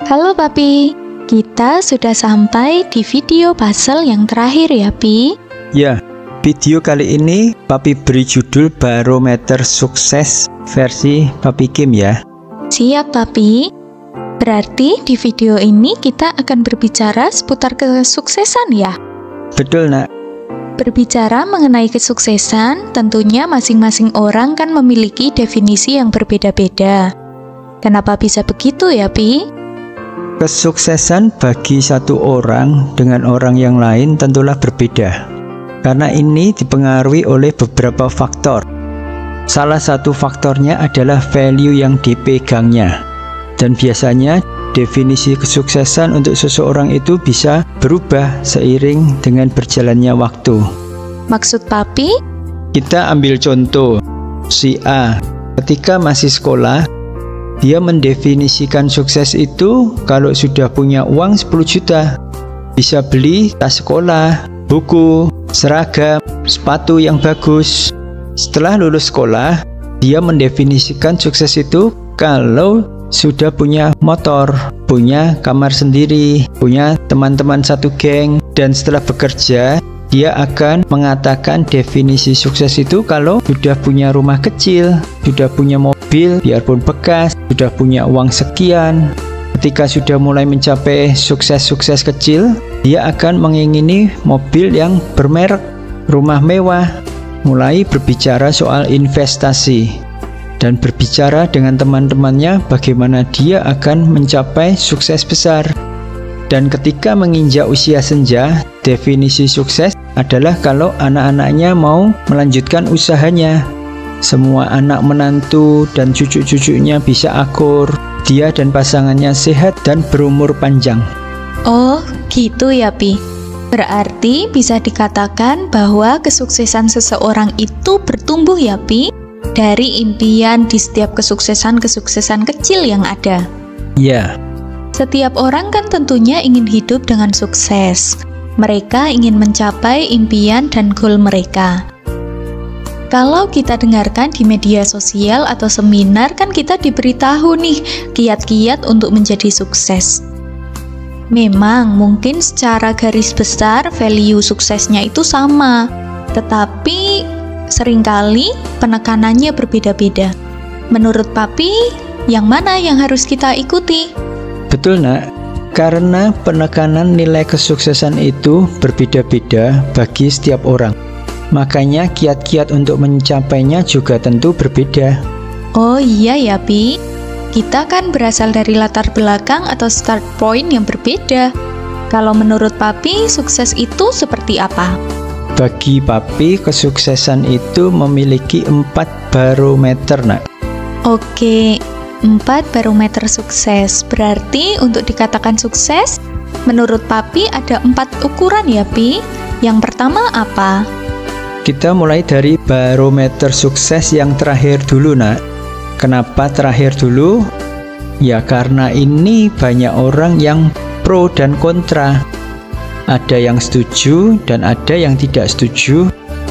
Halo Papi, kita sudah sampai di video puzzle yang terakhir ya Pi? Ya, video kali ini Papi beri judul Barometer Sukses versi Papi Kim ya. Siap Papi. Berarti di video ini kita akan berbicara seputar kesuksesan ya? Betul nak. Berbicara mengenai kesuksesan, tentunya masing-masing orang kan memiliki definisi yang berbeda-beda. Kenapa bisa begitu ya Pi? Kesuksesan bagi satu orang dengan orang yang lain tentulah berbeda. Karena ini dipengaruhi oleh beberapa faktor. Salah satu faktornya adalah value yang dipegangnya. Dan biasanya definisi kesuksesan untuk seseorang itu bisa berubah seiring dengan berjalannya waktu. Maksud Papi? Kita ambil contoh, si A ketika masih sekolah, dia mendefinisikan sukses itu kalau sudah punya uang 10 juta, bisa beli tas sekolah, buku, seragam, sepatu yang bagus. Setelah lulus sekolah, dia mendefinisikan sukses itu kalau sudah punya motor, punya kamar sendiri, punya teman-teman satu geng. Dan setelah bekerja, dia akan mengatakan definisi sukses itu kalau sudah punya rumah kecil, sudah punya mobil biarpun bekas, sudah punya uang sekian. Ketika sudah mulai mencapai sukses-sukses kecil, dia akan mengingini mobil yang bermerek, rumah mewah, mulai berbicara soal investasi dan berbicara dengan teman-temannya bagaimana dia akan mencapai sukses besar. Dan ketika menginjak usia senja, definisi sukses adalah kalau anak-anaknya mau melanjutkan usahanya. Semua anak menantu dan cucu-cucunya bisa akur, dia dan pasangannya sehat dan berumur panjang. Oh, gitu ya Pi. Berarti bisa dikatakan bahwa kesuksesan seseorang itu bertumbuh ya Pi, dari impian di setiap kesuksesan-kesuksesan kecil yang ada. Ya. Setiap orang kan tentunya ingin hidup dengan sukses. Mereka ingin mencapai impian dan goal mereka. Kalau kita dengarkan di media sosial atau seminar, kan kita diberitahu nih kiat-kiat untuk menjadi sukses. Memang mungkin secara garis besar value suksesnya itu sama, tetapi seringkali penekanannya berbeda-beda. Menurut Papi, yang mana yang harus kita ikuti? Betul nak, karena penekanan nilai kesuksesan itu berbeda-beda bagi setiap orang. Makanya kiat-kiat untuk mencapainya juga tentu berbeda. Oh iya ya Pi, kita kan berasal dari latar belakang atau start point yang berbeda. Kalau menurut Papi, sukses itu seperti apa? Bagi Papi, kesuksesan itu memiliki 4 barometer nak. Oke, 4 barometer sukses. Berarti untuk dikatakan sukses, menurut Papi ada 4 ukuran ya Pi. Yang pertama apa? Kita mulai dari barometer sukses yang terakhir dulu nak. Kenapa terakhir dulu? Ya karena ini banyak orang yang pro dan kontra. Ada yang setuju dan ada yang tidak setuju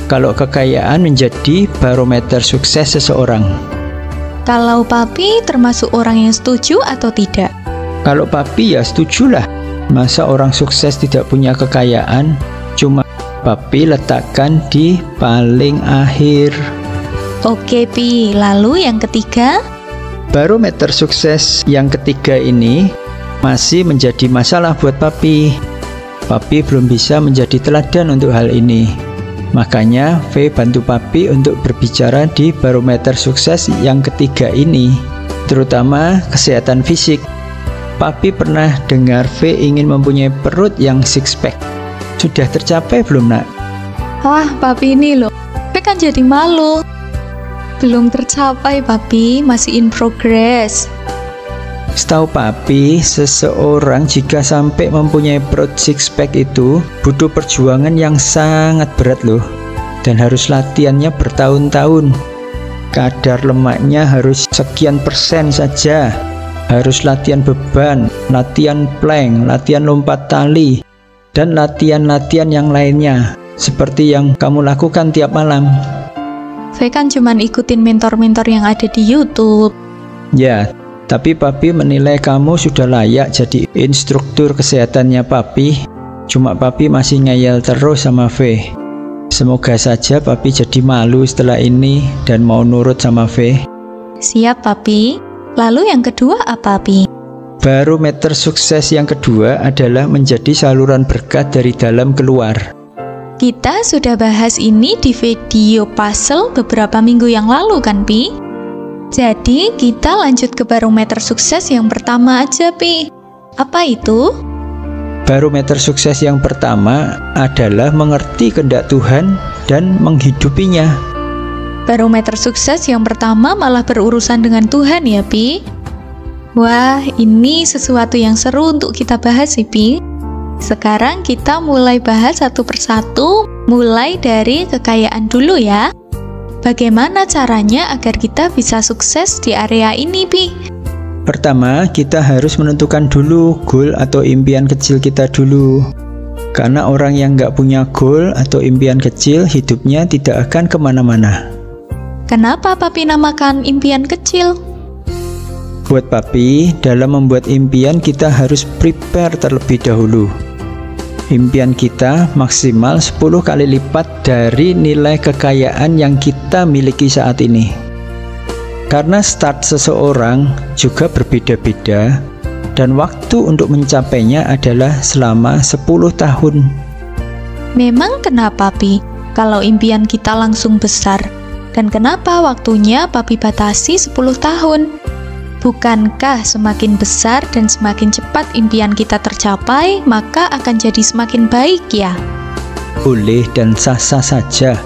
kalau kekayaan menjadi barometer sukses seseorang. Kalau Papi termasuk orang yang setuju atau tidak? Kalau Papi ya setujulah. Masa orang sukses tidak punya kekayaan? Cuma Papi letakkan di paling akhir. Oke Pi, lalu yang ketiga? Barometer sukses yang ketiga ini masih menjadi masalah buat Papi. Papi belum bisa menjadi teladan untuk hal ini. Makanya V bantu Papi untuk berbicara di barometer sukses yang ketiga ini, terutama kesehatan fisik. Papi pernah dengar V ingin mempunyai perut yang six pack. Sudah tercapai belum nak? Wah Papi ini loh, V kan jadi malu. Belum tercapai Papi, masih in progress. Setahu Papi, seseorang jika sampai mempunyai perut six pack itu butuh perjuangan yang sangat berat loh. Dan harus latihannya bertahun-tahun. Kadar lemaknya harus sekian persen saja. Harus latihan beban, latihan plank, latihan lompat tali, dan latihan-latihan yang lainnya, seperti yang kamu lakukan tiap malam. V kan cuman ikutin mentor-mentor yang ada di YouTube. Ya, Tapi Papi menilai kamu sudah layak jadi instruktur kesehatannya Papi. Cuma Papi masih ngeyel terus sama V. Semoga saja Papi jadi malu setelah ini dan mau nurut sama V. Siap, Papi. Lalu yang kedua apa, Pi? Barometer sukses yang kedua adalah menjadi saluran berkat dari dalam keluar. Kita sudah bahas ini di video puzzle beberapa minggu yang lalu kan, Pi? Jadi kita lanjut ke barometer sukses yang pertama aja, Pi. Apa itu? Barometer sukses yang pertama adalah mengerti kehendak Tuhan dan menghidupinya. Barometer sukses yang pertama malah berurusan dengan Tuhan ya, Pi? Wah, ini sesuatu yang seru untuk kita bahas sih, Pi. Sekarang kita mulai bahas satu persatu, mulai dari kekayaan dulu ya. Bagaimana caranya agar kita bisa sukses di area ini, Pi? Pertama, kita harus menentukan dulu goal atau impian kecil kita dulu. Karena orang yang nggak punya goal atau impian kecil, hidupnya tidak akan kemana-mana. Kenapa Papi namakan impian kecil? Buat Papi, dalam membuat impian kita harus prepare terlebih dahulu. Impian kita maksimal 10 kali lipat dari nilai kekayaan yang kita miliki saat ini. Karena start seseorang juga berbeda-beda dan waktu untuk mencapainya adalah selama 10 tahun. Memang kenapa, Pi? Kalau impian kita langsung besar, dan kenapa waktunya Papi batasi 10 tahun? Bukankah semakin besar dan semakin cepat impian kita tercapai, maka akan jadi semakin baik ya? Boleh dan sah-sah saja.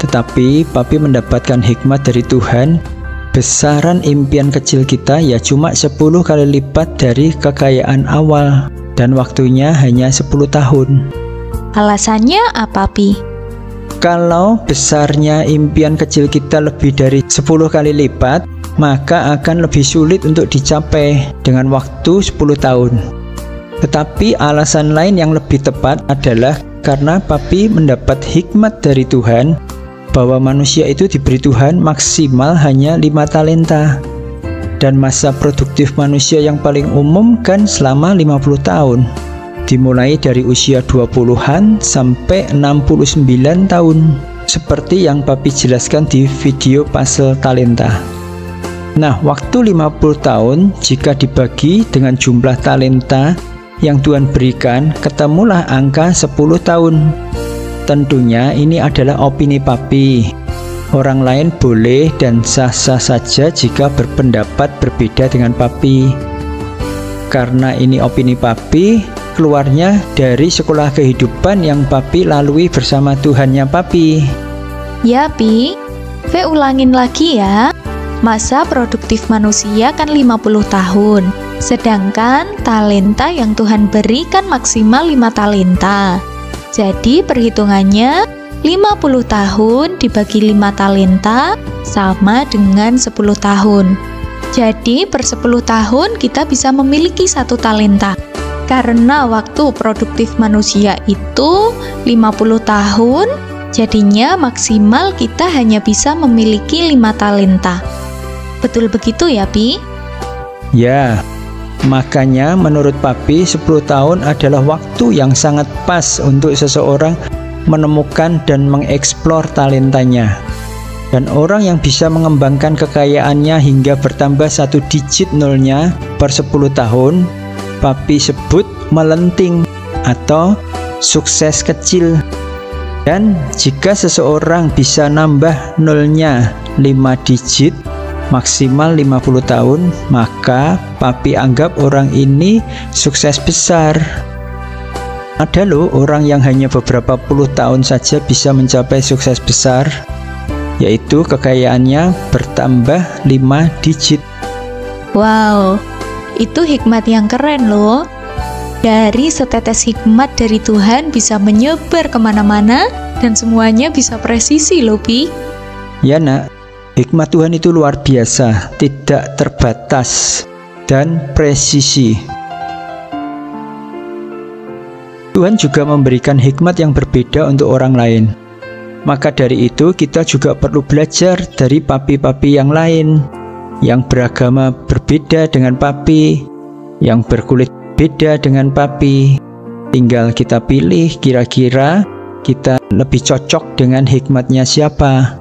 Tetapi Papi mendapatkan hikmat dari Tuhan, besaran impian kecil kita ya cuma 10 kali lipat dari kekayaan awal, dan waktunya hanya 10 tahun. Alasannya apa, Pi? Kalau besarnya impian kecil kita lebih dari 10 kali lipat, maka akan lebih sulit untuk dicapai dengan waktu 10 tahun. Tetapi alasan lain yang lebih tepat adalah karena Papi mendapat hikmat dari Tuhan bahwa manusia itu diberi Tuhan maksimal hanya 5 talenta. Dan masa produktif manusia yang paling umum kan selama 50 tahun. Dimulai dari usia 20-an sampai 69 tahun. Seperti yang Papi jelaskan di video puzzle talenta. Nah, waktu 50 tahun jika dibagi dengan jumlah talenta yang Tuhan berikan, ketemulah angka 10 tahun. Tentunya ini adalah opini Papi. Orang lain boleh dan sah-sah saja jika berpendapat berbeda dengan Papi. Karena ini opini Papi, keluarnya dari sekolah kehidupan yang Papi lalui bersama Tuhannya Papi. Ya, Pi. Ulangin lagi ya. Masa produktif manusia kan 50 tahun. Sedangkan talenta yang Tuhan berikan maksimal 5 talenta. Jadi perhitungannya 50 tahun dibagi 5 talenta sama dengan 10 tahun. Jadi per 10 tahun kita bisa memiliki 1 talenta. Karena waktu produktif manusia itu 50 tahun, jadinya maksimal kita hanya bisa memiliki 5 talenta. Betul begitu ya, Pi? Ya, makanya menurut Papi 10 tahun adalah waktu yang sangat pas untuk seseorang menemukan dan mengeksplor talentanya. Dan orang yang bisa mengembangkan kekayaannya hingga bertambah 1 digit nolnya per 10 tahun, Papi sebut melenting atau sukses kecil. Dan jika seseorang bisa nambah nolnya 5 digit maksimal 50 tahun, maka Papi anggap orang ini sukses besar. Ada loh orang yang hanya beberapa puluh tahun saja bisa mencapai sukses besar, yaitu kekayaannya bertambah 5 digit. Wow, itu hikmat yang keren loh. Dari setetes hikmat dari Tuhan bisa menyebar kemana-mana dan semuanya bisa presisi loh, Pi. Ya nak, hikmat Tuhan itu luar biasa, tidak terbatas dan presisi. Tuhan juga memberikan hikmat yang berbeda untuk orang lain. Maka dari itu kita juga perlu belajar dari papi-papi yang lain. yang beragama berbeda dengan papi, yang berkulit beda dengan papi. Tinggal kita pilih kira-kira kita lebih cocok dengan hikmatnya siapa.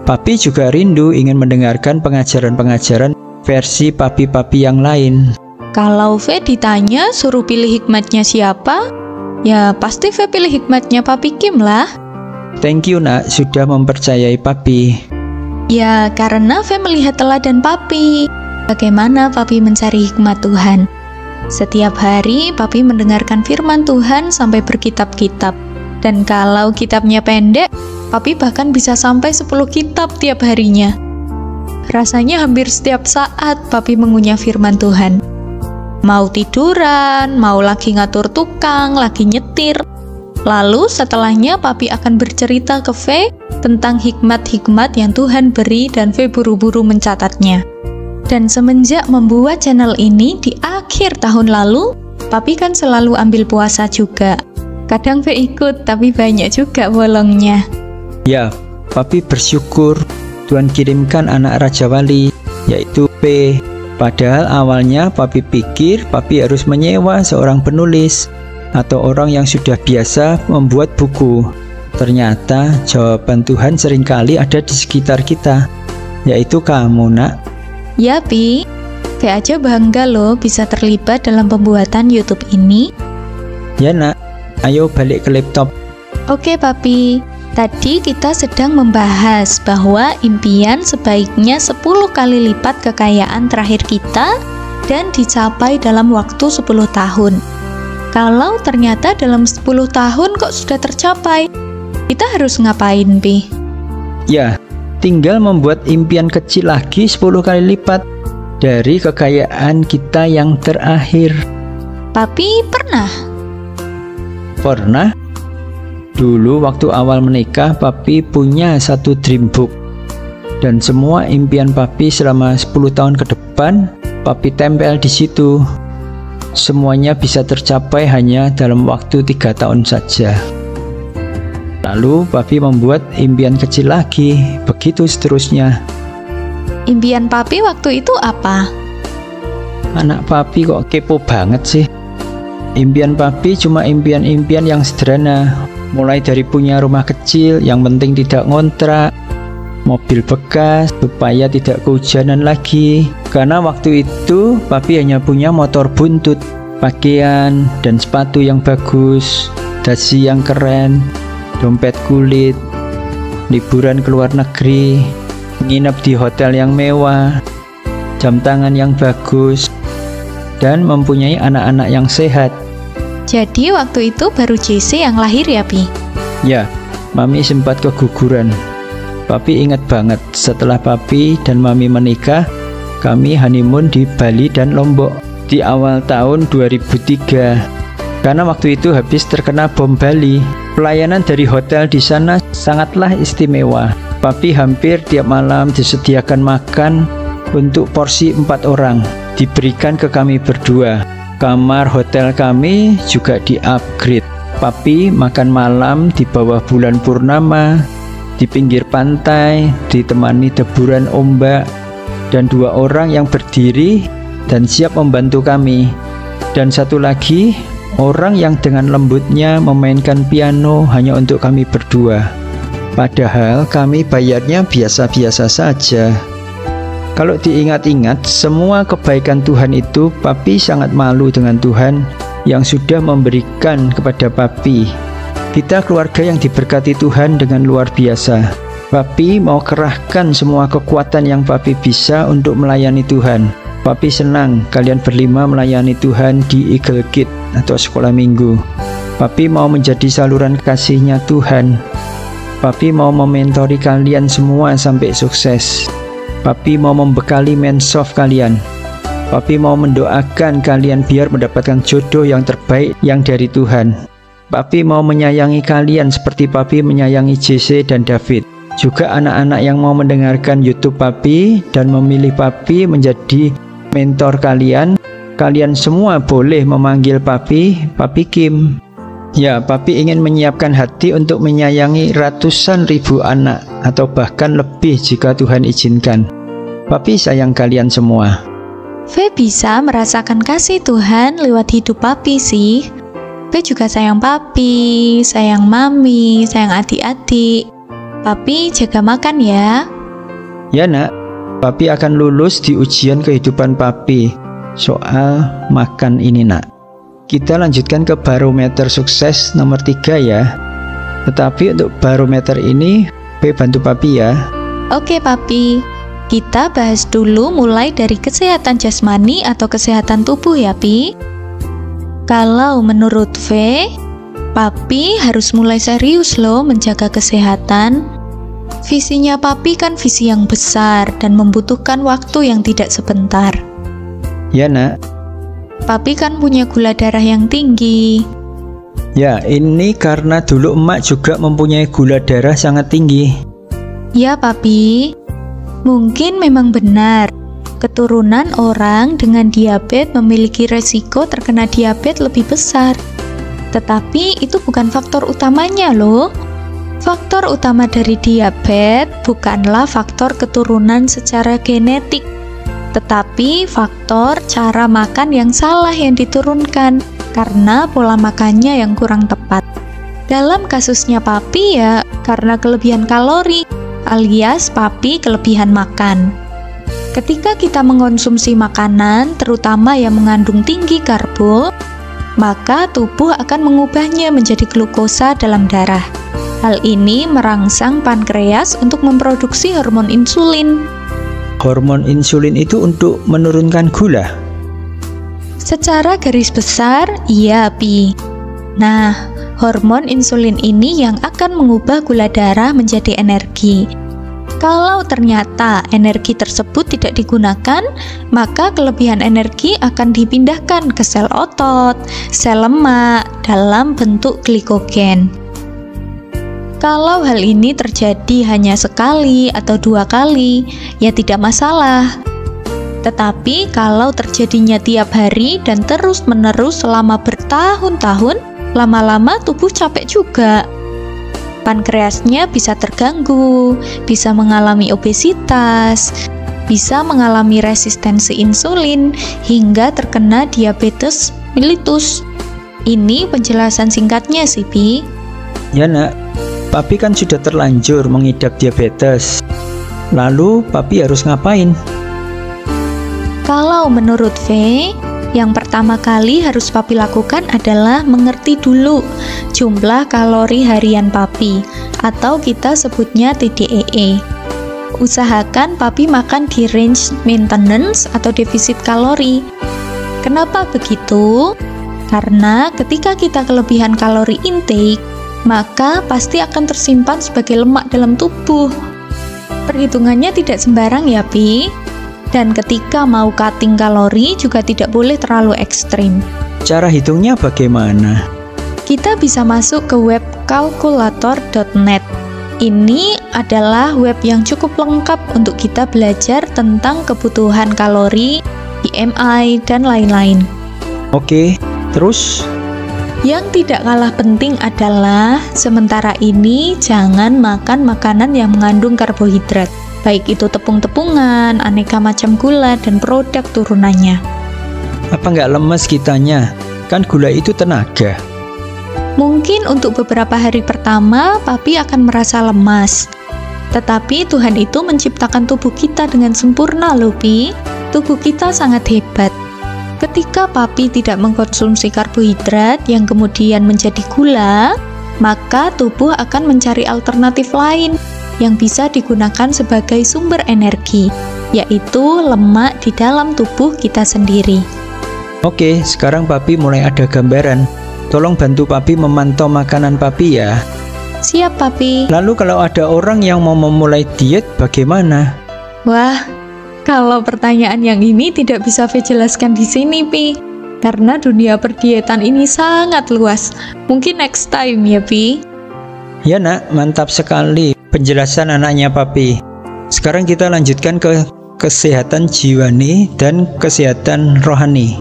Papi juga rindu ingin mendengarkan pengajaran-pengajaran versi papi-papi yang lain. Kalau V ditanya suruh pilih hikmatnya siapa, ya pasti V pilih hikmatnya Papi Kim lah. Thank you nak, sudah mempercayai papi. Ya karena V melihat teladan Papi. Bagaimana Papi mencari hikmat Tuhan. Setiap hari Papi mendengarkan firman Tuhan sampai berkitab-kitab. Dan kalau kitabnya pendek, Papi bahkan bisa sampai 10 kitab tiap harinya. Rasanya hampir setiap saat Papi mengunyah firman Tuhan. Mau tiduran, mau lagi ngatur tukang, lagi nyetir. Lalu setelahnya Papi akan bercerita ke V tentang hikmat-hikmat yang Tuhan beri dan V buru-buru mencatatnya. Dan semenjak membuat channel ini di akhir tahun lalu, Papi kan selalu ambil puasa juga. Kadang V ikut, tapi banyak juga bolongnya. Ya, papi bersyukur Tuhan kirimkan anak Raja Wali, yaitu P. Padahal awalnya papi pikir papi harus menyewa seorang penulis atau orang yang sudah biasa membuat buku. Ternyata jawaban Tuhan seringkali ada di sekitar kita, yaitu kamu nak. Ya Pi, V aja bangga loh bisa terlibat dalam pembuatan YouTube ini. Ya nak, ayo balik ke laptop. Oke Papi, tadi kita sedang membahas bahwa impian sebaiknya 10 kali lipat kekayaan terakhir kita dan dicapai dalam waktu 10 tahun. Kalau ternyata dalam 10 tahun kok sudah tercapai, kita harus ngapain, Pi? Ya, tinggal membuat impian kecil lagi 10 kali lipat dari kekayaan kita yang terakhir. Papi pernah? Pernah. Dulu waktu awal menikah, papi punya satu dream book. Dan semua impian papi selama 10 tahun ke depan, papi tempel di situ. Semuanya bisa tercapai hanya dalam waktu 3 tahun saja. Lalu papi membuat impian kecil lagi, begitu seterusnya. Impian Papi waktu itu apa? Anak papi kok kepo banget sih. Impian papi cuma impian-impian yang sederhana. Mulai dari punya rumah kecil, yang penting tidak ngontrak, mobil bekas supaya tidak kehujanan lagi. Karena waktu itu papi hanya punya motor buntut, pakaian dan sepatu yang bagus, dasi yang keren, dompet kulit, liburan ke luar negeri, nginep di hotel yang mewah, jam tangan yang bagus, dan mempunyai anak-anak yang sehat. Jadi waktu itu baru JC yang lahir ya, Pi? Ya, Mami sempat keguguran. Papi ingat banget, setelah Papi dan Mami menikah, kami honeymoon di Bali dan Lombok di awal tahun 2003. Karena waktu itu habis terkena bom Bali. Pelayanan dari hotel di sana sangatlah istimewa. Papi hampir tiap malam disediakan makan untuk porsi 4 orang, diberikan ke kami berdua. Kamar hotel kami juga di-upgrade. Papi makan malam di bawah bulan purnama, di pinggir pantai, ditemani deburan ombak, dan 2 orang yang berdiri dan siap membantu kami. Dan satu lagi, orang yang dengan lembutnya memainkan piano hanya untuk kami berdua. Padahal kami bayarnya biasa-biasa saja. Kalau diingat-ingat, semua kebaikan Tuhan itu, papi sangat malu dengan Tuhan yang sudah memberikan kepada papi. Kita keluarga yang diberkati Tuhan dengan luar biasa. Papi mau kerahkan semua kekuatan yang papi bisa untuk melayani Tuhan. Papi senang kalian berlima melayani Tuhan di Eagle Gate atau sekolah minggu. Papi mau menjadi saluran kasih-Nya Tuhan. Papi mau mementori kalian semua sampai sukses. Papi mau membekali mensof kalian. Papi mau mendoakan kalian biar mendapatkan jodoh yang terbaik yang dari Tuhan. Papi mau menyayangi kalian seperti papi menyayangi JC dan David. Juga anak-anak yang mau mendengarkan YouTube papi dan memilih papi menjadi mentor kalian. Kalian semua boleh memanggil papi, Papi Kim. Ya, papi ingin menyiapkan hati untuk menyayangi ratusan ribu anak atau bahkan lebih jika Tuhan izinkan. Papi sayang kalian semua. V bisa merasakan kasih Tuhan lewat hidup Papi sih. V juga sayang Papi, sayang Mami, sayang adik-adik. Papi jaga makan ya. Ya nak, Papi akan lulus di ujian kehidupan Papi soal makan ini nak. Kita lanjutkan ke barometer sukses nomor 3 ya. Tetapi untuk barometer ini P bantu Papi ya. Oke Papi, kita bahas dulu mulai dari kesehatan jasmani atau kesehatan tubuh ya Pi. Kalau menurut V, Papi harus mulai serius loh menjaga kesehatan. Visinya Papi kan visi yang besar dan membutuhkan waktu yang tidak sebentar. Ya nak. Papi kan punya gula darah yang tinggi. Ya, ini karena dulu emak juga mempunyai gula darah sangat tinggi. Ya Papi, mungkin memang benar. Keturunan orang dengan diabetes memiliki resiko terkena diabetes lebih besar. Tetapi itu bukan faktor utamanya loh. Faktor utama dari diabetes bukanlah faktor keturunan secara genetik, tetapi faktor cara makan yang salah yang diturunkan karena pola makannya yang kurang tepat. Dalam kasusnya Papi ya karena kelebihan kalori alias Papi kelebihan makan. Ketika kita mengonsumsi makanan terutama yang mengandung tinggi karbo, maka tubuh akan mengubahnya menjadi glukosa dalam darah. Hal ini merangsang pankreas untuk memproduksi hormon insulin. Hormon insulin itu untuk menurunkan gula? Secara garis besar, iya Pi. Nah, hormon insulin ini yang akan mengubah gula darah menjadi energi. Kalau ternyata energi tersebut tidak digunakan, maka kelebihan energi akan dipindahkan ke sel otot, sel lemak dalam bentuk glikogen. Kalau hal ini terjadi hanya sekali atau 2 kali, ya tidak masalah. Tetapi kalau terjadinya tiap hari dan terus-menerus selama bertahun-tahun, lama-lama tubuh capek juga. Pankreasnya bisa terganggu, bisa mengalami obesitas, bisa mengalami resistensi insulin, hingga terkena diabetes mellitus. Ini penjelasan singkatnya sih, Pi. Ya nak, Papi kan sudah terlanjur mengidap diabetes. Lalu Papi harus ngapain? Kalau menurut V, yang pertama kali harus Papi lakukan adalah mengerti dulu jumlah kalori harian Papi, atau kita sebutnya TDEE. Usahakan Papi makan di range maintenance atau defisit kalori. Kenapa begitu? Karena ketika kita kelebihan kalori intake, maka pasti akan tersimpan sebagai lemak dalam tubuh. Perhitungannya tidak sembarang ya, Pi. Dan ketika mau cutting kalori juga tidak boleh terlalu ekstrim. Cara hitungnya bagaimana? Kita bisa masuk ke web calculator.net. Ini adalah web yang cukup lengkap untuk kita belajar tentang kebutuhan kalori, BMI, dan lain-lain. Oke, terus? Yang tidak kalah penting adalah sementara ini jangan makan makanan yang mengandung karbohidrat, baik itu tepung-tepungan, aneka macam gula, dan produk turunannya. Apa nggak lemes kitanya? Kan gula itu tenaga. Mungkin untuk beberapa hari pertama, Papi akan merasa lemas. Tetapi Tuhan itu menciptakan tubuh kita dengan sempurna loh, Pi. Tubuh kita sangat hebat. Ketika Papi tidak mengkonsumsi karbohidrat yang kemudian menjadi gula, maka tubuh akan mencari alternatif lain yang bisa digunakan sebagai sumber energi, yaitu lemak di dalam tubuh kita sendiri. Oke, sekarang Papi mulai ada gambaran. Tolong bantu Papi memantau makanan Papi ya. Siap, Papi. Lalu kalau ada orang yang mau memulai diet, bagaimana? Wah, kalau pertanyaan yang ini tidak bisa V jelaskan di sini, Pi. Karena dunia perdietan ini sangat luas. Mungkin next time ya, Pi. Ya nak, mantap sekali penjelasan anaknya Papi. Sekarang kita lanjutkan ke kesehatan jiwani dan kesehatan rohani.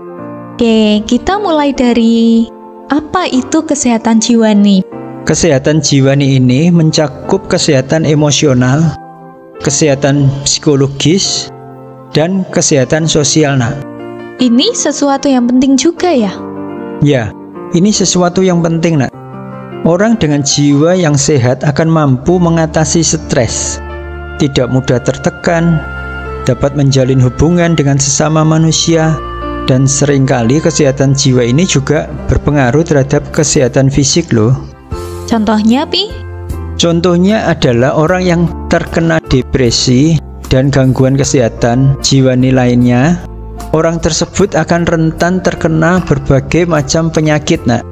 Oke, kita mulai dari apa itu kesehatan jiwani? Kesehatan jiwani ini mencakup kesehatan emosional, kesehatan psikologis, dan kesehatan sosial, nak. Ini sesuatu yang penting juga ya? Ya, ini sesuatu yang penting, nak. Orang dengan jiwa yang sehat akan mampu mengatasi stres, tidak mudah tertekan, dapat menjalin hubungan dengan sesama manusia, dan seringkali kesehatan jiwa ini juga berpengaruh terhadap kesehatan fisik loh. Contohnya, Pi? Contohnya adalah orang yang terkena depresi dan gangguan kesehatan jiwa lainnya. Orang tersebut akan rentan terkena berbagai macam penyakit, nak.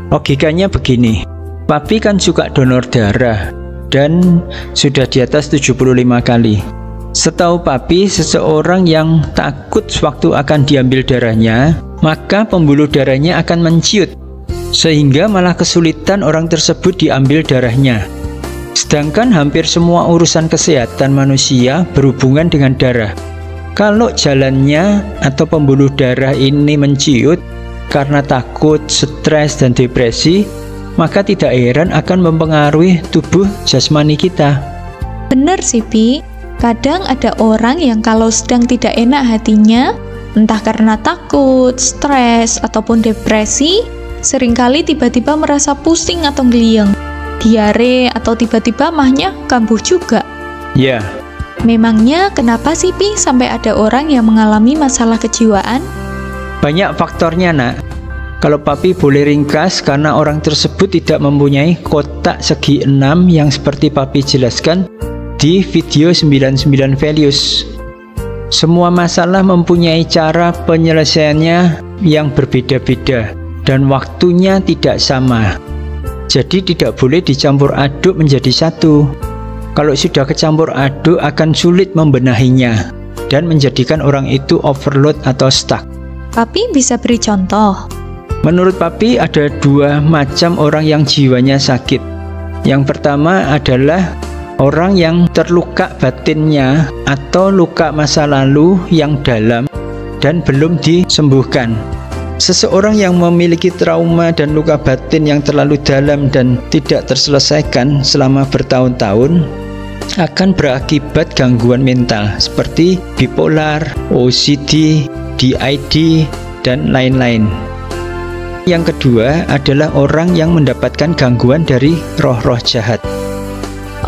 Logikanya begini, Papi kan suka donor darah dan sudah di atas 75 kali. Setahu Papi, seseorang yang takut sewaktu akan diambil darahnya, maka pembuluh darahnya akan menciut, sehingga malah kesulitan orang tersebut diambil darahnya. Sedangkan hampir semua urusan kesehatan manusia berhubungan dengan darah. Kalau jalannya atau pembuluh darah ini menciut karena takut, stres, dan depresi, maka tidak heran akan mempengaruhi tubuh jasmani kita. Bener sih, Pi. Kadang ada orang yang kalau sedang tidak enak hatinya, entah karena takut, stres, ataupun depresi, seringkali tiba-tiba merasa pusing atau geliang, diare, atau tiba-tiba mahnya kambuh juga. Ya. Memangnya kenapa sih, Pi, sampai ada orang yang mengalami masalah kejiwaan? Banyak faktornya, nak. Kalau Papi boleh ringkas, karena orang tersebut tidak mempunyai kotak segi 6 yang seperti Papi jelaskan di video 99 values. Semua masalah mempunyai cara penyelesaiannya yang berbeda-beda dan waktunya tidak sama. Jadi tidak boleh dicampur aduk menjadi satu. Kalau sudah kecampur aduk akan sulit membenahinya dan menjadikan orang itu overload atau stuck. Papi bisa beri contoh? Menurut Papi ada dua macam orang yang jiwanya sakit. Yang pertama adalah orang yang terluka batinnya atau luka masa lalu yang dalam dan belum disembuhkan. Seseorang yang memiliki trauma dan luka batin yang terlalu dalam dan tidak terselesaikan selama bertahun-tahun akan berakibat gangguan mental seperti bipolar, OCD, DID, dan lain-lain. Yang kedua adalah orang yang mendapatkan gangguan dari roh-roh jahat.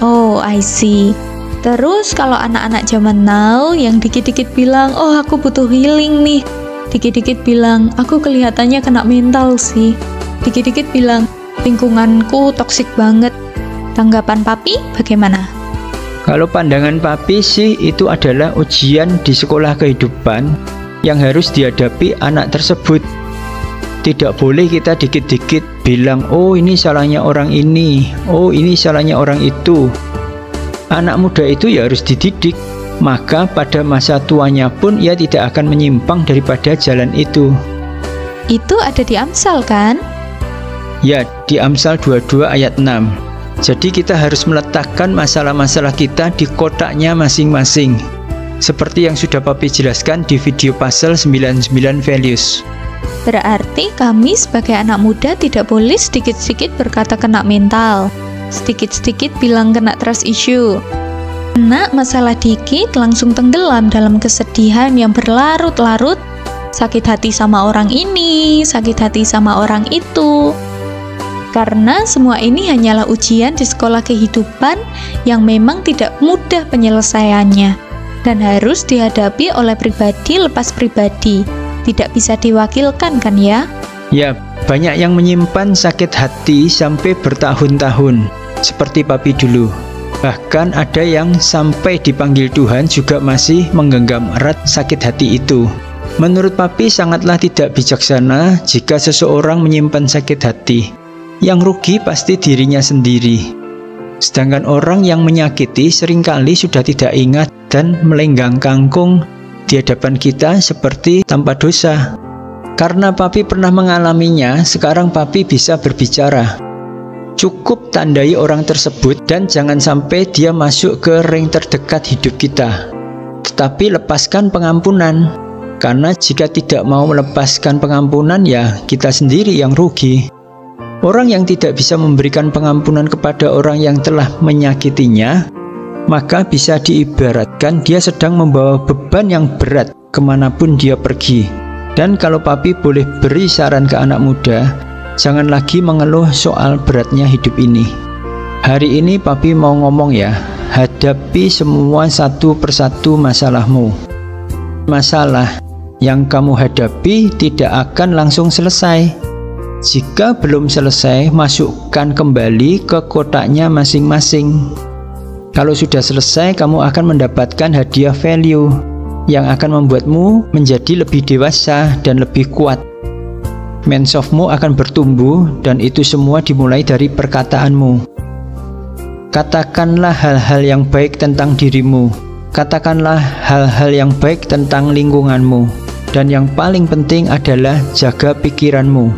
Oh, I see. Terus kalau anak-anak zaman now yang dikit-dikit bilang, oh aku butuh healing nih, dikit-dikit bilang, aku kelihatannya kena mental sih, dikit-dikit bilang, lingkunganku toksik banget. Tanggapan Papi bagaimana? Kalau pandangan Papi sih itu adalah ujian di sekolah kehidupan yang harus dihadapi anak tersebut. Tidak boleh kita dikit-dikit bilang, oh ini salahnya orang ini, oh ini salahnya orang itu. Anak muda itu ya harus dididik, maka pada masa tuanya pun ia tidak akan menyimpang daripada jalan itu. Itu ada di Amsal kan? Ya, di Amsal 22 ayat 6. Jadi kita harus meletakkan masalah-masalah kita di kotaknya masing-masing, seperti yang sudah Papi jelaskan di video Puzzle 99 Values. Berarti kami sebagai anak muda tidak boleh sedikit-sedikit berkata kena mental, sedikit-sedikit bilang kena trust issue. Kena masalah dikit langsung tenggelam dalam kesedihan yang berlarut-larut, sakit hati sama orang ini, sakit hati sama orang itu. Karena semua ini hanyalah ujian di sekolah kehidupan yang memang tidak mudah penyelesaiannya dan harus dihadapi oleh pribadi lepas pribadi. Tidak bisa diwakilkan kan ya? Ya, banyak yang menyimpan sakit hati sampai bertahun-tahun, seperti Papi dulu. Bahkan ada yang sampai dipanggil Tuhan juga masih menggenggam erat sakit hati itu. Menurut Papi sangatlah tidak bijaksana jika seseorang menyimpan sakit hati. Yang rugi pasti dirinya sendiri. Sedangkan orang yang menyakiti seringkali sudah tidak ingat dan melenggang kangkung di hadapan kita seperti tanpa dosa. Karena Papi pernah mengalaminya, sekarang Papi bisa berbicara. Cukup tandai orang tersebut dan jangan sampai dia masuk ke ring terdekat hidup kita. Tetapi lepaskan pengampunan. Karena jika tidak mau melepaskan pengampunan, ya kita sendiri yang rugi. Orang yang tidak bisa memberikan pengampunan kepada orang yang telah menyakitinya, maka bisa diibaratkan dia sedang membawa beban yang berat kemanapun dia pergi. Dan kalau papi boleh beri saran ke anak muda, jangan lagi mengeluh soal beratnya hidup ini. Hari ini papi mau ngomong ya, hadapi semua satu persatu masalahmu. Masalah yang kamu hadapi tidak akan langsung selesai. Jika belum selesai, masukkan kembali ke kotaknya masing-masing. Kalau sudah selesai, kamu akan mendapatkan hadiah value yang akan membuatmu menjadi lebih dewasa dan lebih kuat. Mensofmu akan bertumbuh, dan itu semua dimulai dari perkataanmu. Katakanlah hal-hal yang baik tentang dirimu. Katakanlah hal-hal yang baik tentang lingkunganmu. Dan yang paling penting adalah jaga pikiranmu.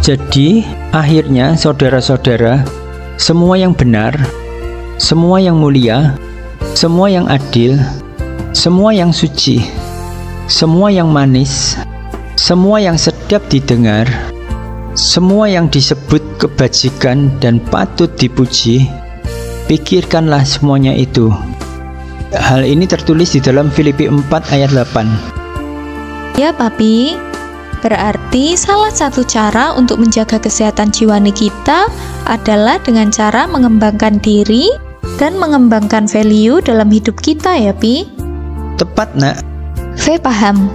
Jadi, akhirnya saudara-saudara, semua yang benar, semua yang mulia, semua yang adil, semua yang suci, semua yang manis, semua yang sedap didengar, semua yang disebut kebajikan dan patut dipuji, pikirkanlah semuanya itu. Hal ini tertulis di dalam Filipi 4 ayat 8. Ya papi, berarti salah satu cara untuk menjaga kesehatan jiwani kita adalah dengan cara mengembangkan diri dan mengembangkan value dalam hidup kita ya Pi? Tepat nak. V paham.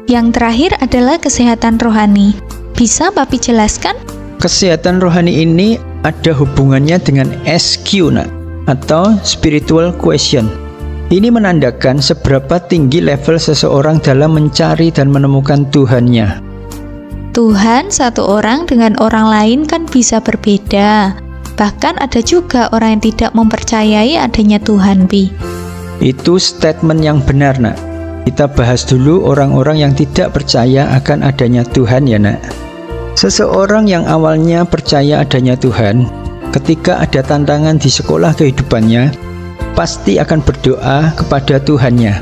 Yang terakhir adalah kesehatan rohani. Bisa papi jelaskan? Kesehatan rohani ini ada hubungannya dengan SQ nak, atau spiritual quotient. Ini menandakan seberapa tinggi level seseorang dalam mencari dan menemukan Tuhannya. Tuhan satu orang dengan orang lain kan bisa berbeda. Bahkan ada juga orang yang tidak mempercayai adanya Tuhan, Pi. Itu statement yang benar, nak. Kita bahas dulu orang-orang yang tidak percaya akan adanya Tuhan ya, nak. Seseorang yang awalnya percaya adanya Tuhan, ketika ada tantangan di sekolah kehidupannya, pasti akan berdoa kepada Tuhannya.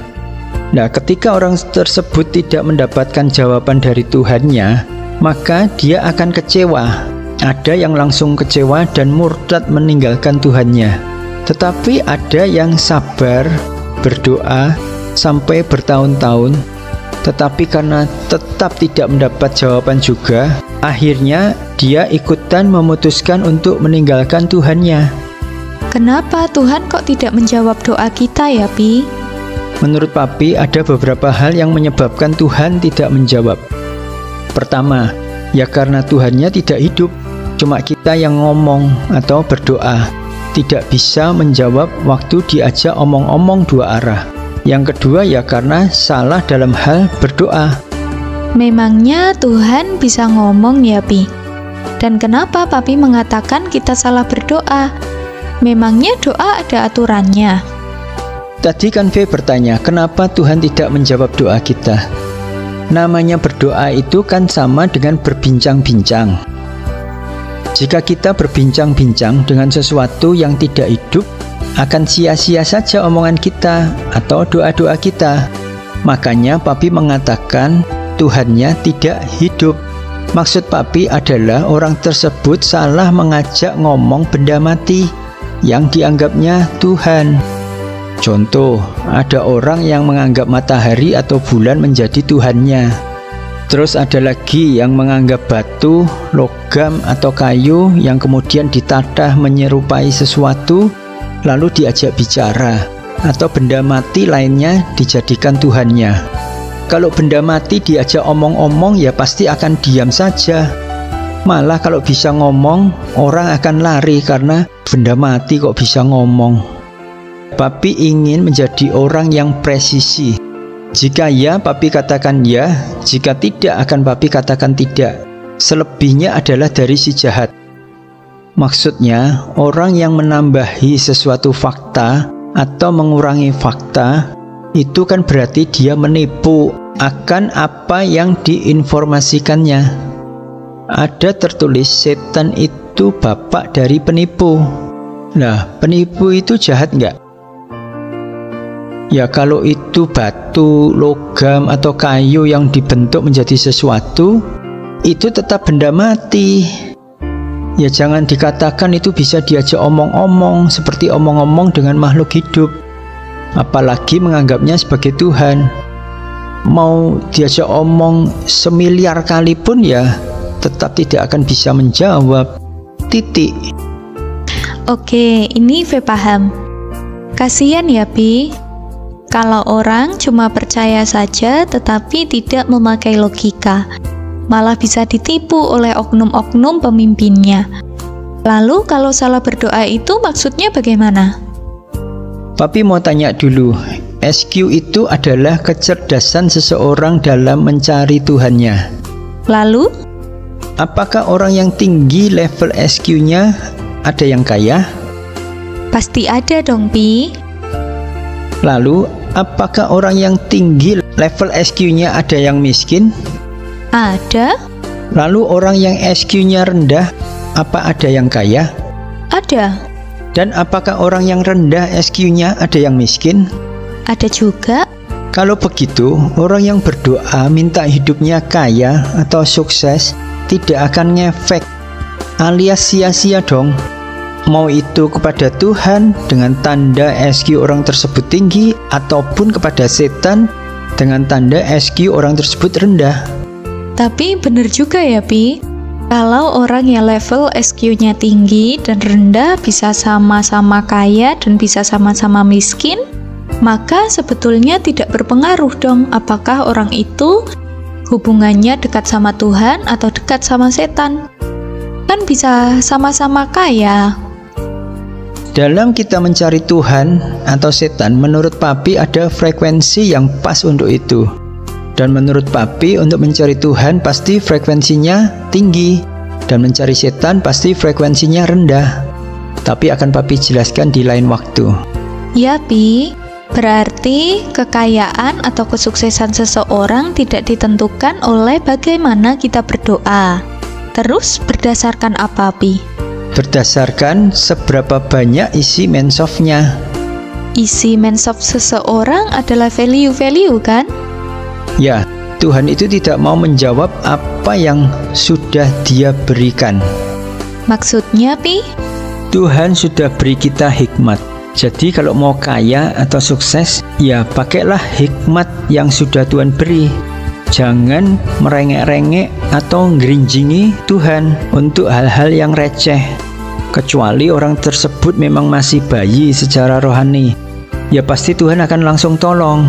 Nah, ketika orang tersebut tidak mendapatkan jawaban dari Tuhannya, maka dia akan kecewa. Ada yang langsung kecewa dan murtad meninggalkan Tuhannya. Tetapi ada yang sabar berdoa sampai bertahun-tahun, tetapi karena tetap tidak mendapat jawaban juga, akhirnya dia ikutan memutuskan untuk meninggalkan Tuhannya. Kenapa Tuhan kok tidak menjawab doa kita ya, Pi? Menurut papi, ada beberapa hal yang menyebabkan Tuhan tidak menjawab. Pertama, ya karena Tuhannya tidak hidup. Cuma kita yang ngomong atau berdoa, tidak bisa menjawab waktu diajak omong-omong dua arah. Yang kedua, ya karena salah dalam hal berdoa. Memangnya Tuhan bisa ngomong ya, Pi? Dan kenapa papi mengatakan kita salah berdoa? Memangnya doa ada aturannya? Tadi kan V bertanya, kenapa Tuhan tidak menjawab doa kita? Namanya berdoa itu kan sama dengan berbincang-bincang. Jika kita berbincang-bincang dengan sesuatu yang tidak hidup, akan sia-sia saja omongan kita atau doa-doa kita. Makanya papi mengatakan Tuhannya tidak hidup. Maksud papi adalah orang tersebut salah mengajak ngomong benda mati yang dianggapnya Tuhan. Contoh, ada orang yang menganggap matahari atau bulan menjadi Tuhannya. Terus ada lagi yang menganggap batu, logam atau kayu yang kemudian ditata menyerupai sesuatu, lalu diajak bicara, atau benda mati lainnya dijadikan Tuhannya. Kalau benda mati diajak omong-omong ya pasti akan diam saja. Malah kalau bisa ngomong, orang akan lari karena benda mati kok bisa ngomong. Papi ingin menjadi orang yang presisi. Jika ya, papi katakan ya. Jika tidak, akan papi katakan tidak. Selebihnya adalah dari si jahat. Maksudnya, orang yang menambahi sesuatu fakta atau mengurangi fakta, itu kan berarti dia menipu akan apa yang diinformasikannya. Ada tertulis setan itu bapak dari penipu. Nah, penipu itu jahat nggak? Ya kalau itu batu, logam, atau kayu yang dibentuk menjadi sesuatu, itu tetap benda mati. ya jangan dikatakan itu bisa diajak omong-omong seperti omong-omong dengan makhluk hidup, apalagi menganggapnya sebagai Tuhan. Mau diajak omong semiliar kali pun ya tetap tidak akan bisa menjawab. Titik. Oke, ini V paham. Kasian ya Pi, kalau orang cuma percaya saja tetapi tidak memakai logika, malah bisa ditipu oleh oknum-oknum pemimpinnya. Lalu kalau salah berdoa itu maksudnya bagaimana? Papi mau tanya dulu, SQ itu adalah kecerdasan seseorang dalam mencari Tuhannya. Lalu? Apakah orang yang tinggi level SQ-nya ada yang kaya? Pasti ada dong, Pi. Lalu, apakah orang yang tinggi level SQ-nya ada yang miskin? Ada. Lalu orang yang SQ-nya rendah, apa ada yang kaya? Ada. Dan apakah orang yang rendah SQ-nya ada yang miskin? Ada juga. Kalau begitu, orang yang berdoa minta hidupnya kaya atau sukses tidak akan ngefek, alias sia-sia dong. Mau itu kepada Tuhan dengan tanda SQ orang tersebut tinggi, ataupun kepada setan dengan tanda SQ orang tersebut rendah. Tapi benar juga ya Pi, kalau orang yang level SQ-nya tinggi dan rendah bisa sama-sama kaya dan bisa sama-sama miskin, maka sebetulnya tidak berpengaruh dong apakah orang itu hubungannya dekat sama Tuhan atau dekat sama setan. Kan bisa sama-sama kaya. Dalam kita mencari Tuhan atau setan, menurut Papi ada frekuensi yang pas untuk itu. Dan menurut Papi, untuk mencari Tuhan pasti frekuensinya tinggi, dan mencari setan pasti frekuensinya rendah. Tapi akan Papi jelaskan di lain waktu. Ya Pi, berarti kekayaan atau kesuksesan seseorang tidak ditentukan oleh bagaimana kita berdoa. Terus berdasarkan apa Pi? Berdasarkan seberapa banyak isi mensofnya. Isi mensof seseorang adalah value-value kan? Ya, Tuhan itu tidak mau menjawab apa yang sudah Dia berikan. Maksudnya Pi? Tuhan sudah beri kita hikmat. Jadi kalau mau kaya atau sukses, ya pakailah hikmat yang sudah Tuhan beri. Jangan merengek-rengek atau ngerinjingi Tuhan untuk hal-hal yang receh. Kecuali orang tersebut memang masih bayi secara rohani, ya pasti Tuhan akan langsung tolong.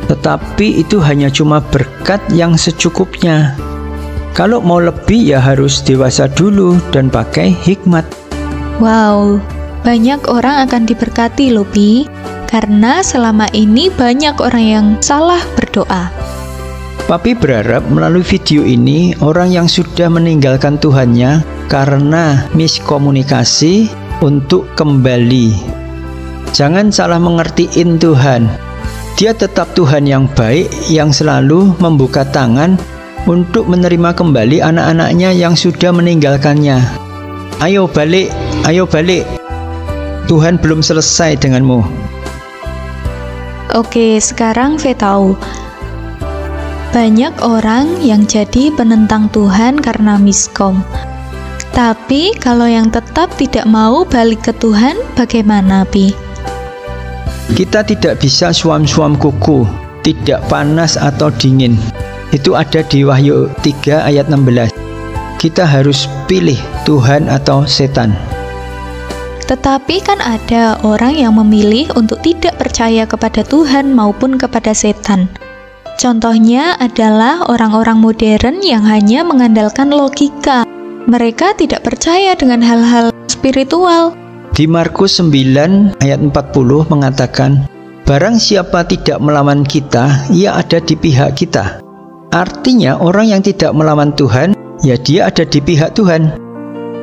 Tetapi itu hanya cuma berkat yang secukupnya. Kalau mau lebih ya harus dewasa dulu dan pakai hikmat. Wow, banyak orang akan diberkati loh Pi, karena selama ini banyak orang yang salah berdoa. Papi berharap melalui video ini orang yang sudah meninggalkan Tuhannya karena miskomunikasi untuk kembali. Jangan salah mengertiin Tuhan. Dia tetap Tuhan yang baik yang selalu membuka tangan untuk menerima kembali anak-anaknya yang sudah meninggalkannya. Ayo balik, ayo balik. Tuhan belum selesai denganmu. Oke, sekarang V tahu. Banyak orang yang jadi penentang Tuhan karena miskom. Tapi kalau yang tetap tidak mau balik ke Tuhan, bagaimana Pi? Kita tidak bisa suam-suam kuku, tidak panas atau dingin. Itu ada di Wahyu 3 ayat 16. Kita harus pilih Tuhan atau setan. Tetapi kan ada orang yang memilih untuk tidak percaya kepada Tuhan maupun kepada setan. Contohnya adalah orang-orang modern yang hanya mengandalkan logika. Mereka tidak percaya dengan hal-hal spiritual. Di Markus 9 ayat 40 mengatakan, barang siapa tidak melawan kita, ia ada di pihak kita. Artinya orang yang tidak melawan Tuhan, ya dia ada di pihak Tuhan.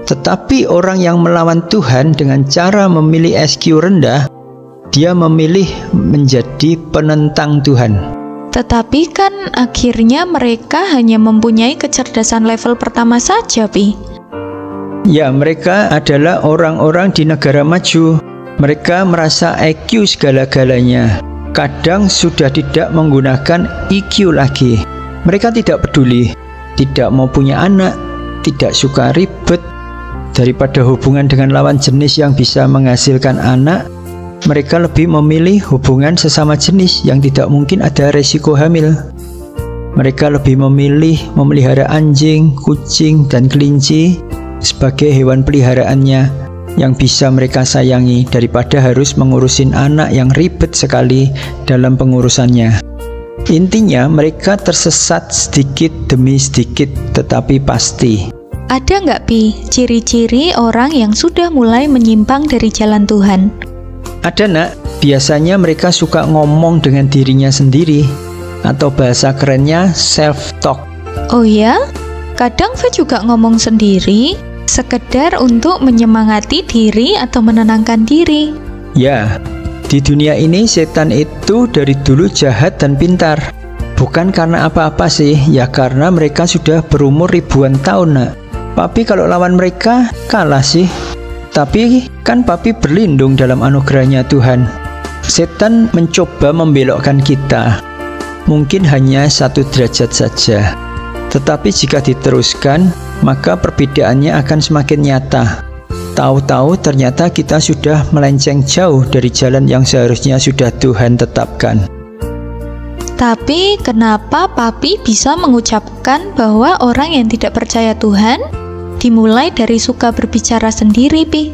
Tetapi orang yang melawan Tuhan dengan cara memilih SQ rendah, dia memilih menjadi penentang Tuhan. Tetapi kan akhirnya mereka hanya mempunyai kecerdasan level pertama saja, Pi. Ya, mereka adalah orang-orang di negara maju. Mereka merasa IQ segala-galanya. Kadang sudah tidak menggunakan EQ lagi. Mereka tidak peduli, tidak mau punya anak, tidak suka ribet, Daripada hubungan dengan lawan jenis yang bisa menghasilkan anak, mereka lebih memilih hubungan sesama jenis yang tidak mungkin ada resiko hamil. Mereka lebih memilih memelihara anjing, kucing, dan kelinci sebagai hewan peliharaannya yang bisa mereka sayangi daripada harus mengurusin anak yang ribet sekali dalam pengurusannya. Intinya mereka tersesat sedikit demi sedikit tetapi pasti. Ada nggak, Pi, ciri-ciri orang yang sudah mulai menyimpang dari jalan Tuhan? Ada, Nak. Biasanya mereka suka ngomong dengan dirinya sendiri, atau bahasa kerennya self-talk. Oh ya? Kadang V juga ngomong sendiri, sekedar untuk menyemangati diri atau menenangkan diri. Ya, di dunia ini setan itu dari dulu jahat dan pintar. Bukan karena apa-apa sih, ya karena mereka sudah berumur ribuan tahun, Nak. Papi kalau lawan mereka kalah sih. Tapi kan Papi berlindung dalam anugerahnya Tuhan. Setan mencoba membelokkan kita. Mungkin hanya 1 derajat saja. Tetapi jika diteruskan, maka perbedaannya akan semakin nyata. Tahu-tahu ternyata kita sudah melenceng jauh dari jalan yang seharusnya sudah Tuhan tetapkan. Tapi kenapa Papi bisa mengucapkan bahwa orang yang tidak percaya Tuhan dimulai dari suka berbicara sendiri, Pi?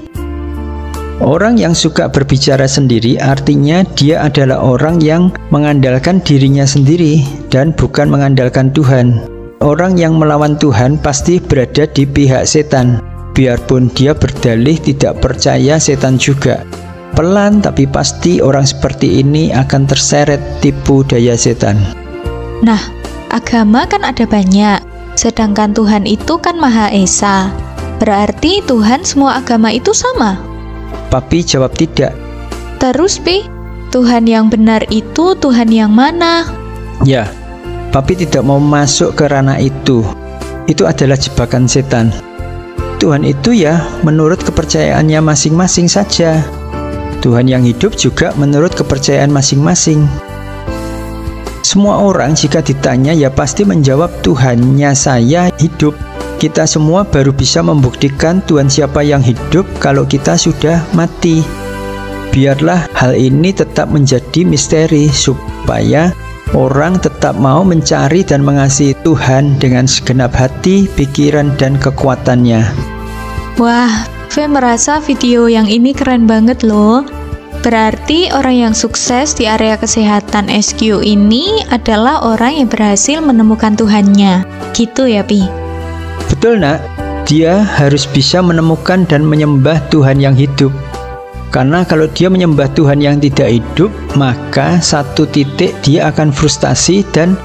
Orang yang suka berbicara sendiri artinya dia adalah orang yang mengandalkan dirinya sendiri dan bukan mengandalkan Tuhan. Orang yang melawan Tuhan pasti berada di pihak setan. Biarpun dia berdalih tidak percaya, setan juga. Pelan tapi pasti orang seperti ini akan terseret tipu daya setan. Nah, agama kan ada banyak. Sedangkan Tuhan itu kan Maha Esa. Berarti Tuhan semua agama itu sama? Papi jawab tidak. Terus, Pi, Tuhan yang benar itu Tuhan yang mana? Ya, Papi tidak mau masuk ke ranah itu. Itu adalah jebakan setan. Tuhan itu ya menurut kepercayaannya masing-masing saja. Tuhan yang hidup juga menurut kepercayaan masing-masing. Semua orang jika ditanya ya pasti menjawab Tuhannya saya hidup. Kita semua baru bisa membuktikan Tuhan siapa yang hidup kalau kita sudah mati. Biarlah hal ini tetap menjadi misteri supaya orang tetap mau mencari dan mengasihi Tuhan dengan segenap hati, pikiran, dan kekuatannya. Wah, V merasa video yang ini keren banget loh. Berarti orang yang sukses di area kesehatan SQ ini adalah orang yang berhasil menemukan Tuhannya. Gitu ya, Pi? Betul, Nak. Dia harus bisa menemukan dan menyembah Tuhan yang hidup. Karena kalau dia menyembah Tuhan yang tidak hidup, maka satu titik dia akan frustasi dan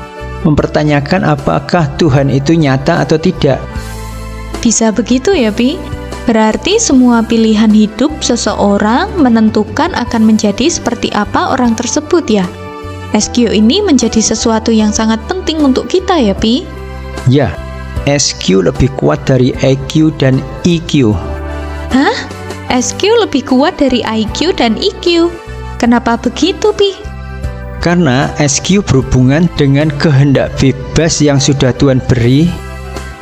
mempertanyakan apakah Tuhan itu nyata atau tidak. Bisa begitu ya, Pi? Berarti semua pilihan hidup seseorang menentukan akan menjadi seperti apa orang tersebut ya? SQ ini menjadi sesuatu yang sangat penting untuk kita ya, Pi? Ya, SQ lebih kuat dari IQ dan EQ. Hah? SQ lebih kuat dari IQ dan EQ? Kenapa begitu, Pi? Karena SQ berhubungan dengan kehendak bebas yang sudah Tuhan beri